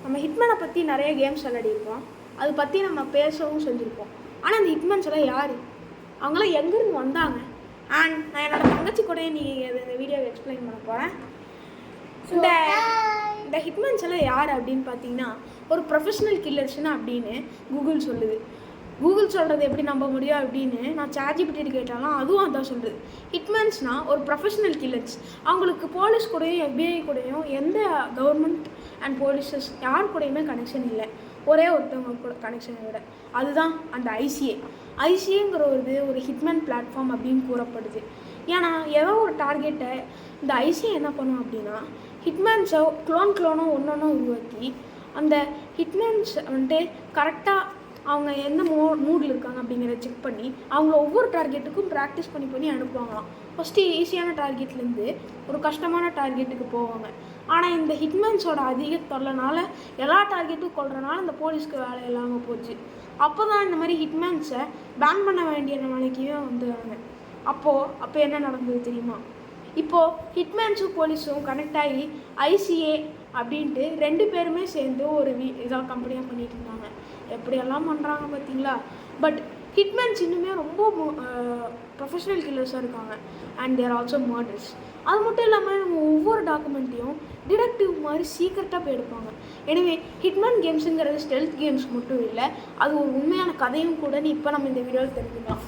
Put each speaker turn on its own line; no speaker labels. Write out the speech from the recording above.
நம்ம ஹிட்மேனை பற்றி நிறைய கேம்ஸ் விளையாடிருப்போம், அது பற்றி நம்ம பேசவும் செஞ்சுருப்போம். ஆனால் அந்த ஹிட்மேன்ஸ் எல்லாம் யார், அவங்களாம் எங்கேருந்து வந்தாங்க? அண்ட் நான் என்னோடய தங்கச்சி கூட இந்த வீடியோவை எக்ஸ்பிளைன் பண்ண போகிறேன். இந்த ஹிட்மேன்ஸ் எல்லாம் யார் அப்படின்னு பார்த்தீங்கன்னா ஒரு ப்ரொஃபஷனல் கில்லர்ஸ்னு அப்படின்னு கூகுள் சொல்லுது. கூகுள் சொல்கிறது எப்படி நம்ப முடியும் அப்படின்னு நான் சாட்ஜிபிடி கேட்டாலும் அதுவும் அதான் சொல்லுது. ஹிட்மேன்ஸ்னால் ஒரு ப்ரொஃபஷனல் கில்லர்ஸ். அவங்களுக்கு போலீஸ் கூடயும் FBI கூடயும் எந்த கவர்மெண்ட் அண்ட் போலீஸஸ் யார் கூடயுமே கனெக்ஷன் இல்லை. ஒரே ஒருத்தவங்க கூட கனெக்ஷனை விட அதுதான் அந்த ஐசிஏங்கிற ஒரு ஹிட்மேன் பிளாட்ஃபார்ம் அப்படின்னு கூறப்படுது. ஏன்னா ஏதோ ஒரு டார்கெட்டை இந்த ஐசிஏ என்ன பண்ணும் அப்படின்னா ஹிட்மேன்ஸை க்ளோனோ ஒன்றொன்னா உருவாக்கி அந்த ஹிட்மேன்ஸ் வந்துட்டு கரெக்டாக அவங்க எந்த மூடில் இருக்காங்க அப்படிங்கிறத செக் பண்ணி அவங்கள ஒவ்வொரு டார்கெட்டுக்கும் ப்ராக்டிஸ் பண்ணி அனுப்புவாங்களாம். ஃபஸ்ட்டு ஈஸியான டார்கெட்லேருந்து ஒரு கஷ்டமான டார்கெட்டுக்கு போவாங்க. ஆனால் இந்த ஹிட்மேன்ஸோட அதிக தொல்லைனால எல்லா டார்கெட்டும் கொள்றதுனால இந்த போலீஸ்க்கு வேலை இல்லாமல் போச்சு. அப்போ தான் இந்த மாதிரி ஹிட்மேன்ஸை பேன் பண்ண வேண்டிய நிலைக்குமே வந்துடுறாங்க. அப்போ என்ன நடந்தது தெரியுமா? இப்போது ஹிட்மேன்ஸும் போலீஸும் கனெக்ட் ஆகி ஐசிஏ அப்படின்ட்டு 2 பேருமே சேர்ந்து ஒரு இதாக கம்பெனியாக பண்ணிகிட்டு இருந்தாங்க. எப்படியெல்லாம் பண்ணுறாங்க பார்த்தீங்களா? பட் ஹிட்மேன்ஸ் இன்னுமே ரொம்ப ப்ரொஃபஷனல் கில்லர்ஸாக இருக்காங்க. And there also murders. அது மட்டும் இல்லாமல் நம்ம ஒவ்வொரு டாக்குமெண்ட்டையும் டிடெக்டிவ் மாதிரி சீக்கிரட்டாக போய் எடுப்பாங்க. எனவே ஹிட்மேன் கேம்ஸுங்கிறது ஸ்டெல்த் கேம்ஸ் மட்டும் இல்லை, அது ஒரு உண்மையான கதையும் கூடன்னு இப்போ நம்ம இந்த வீடியோவில் தெரிஞ்சுக்கலாம்.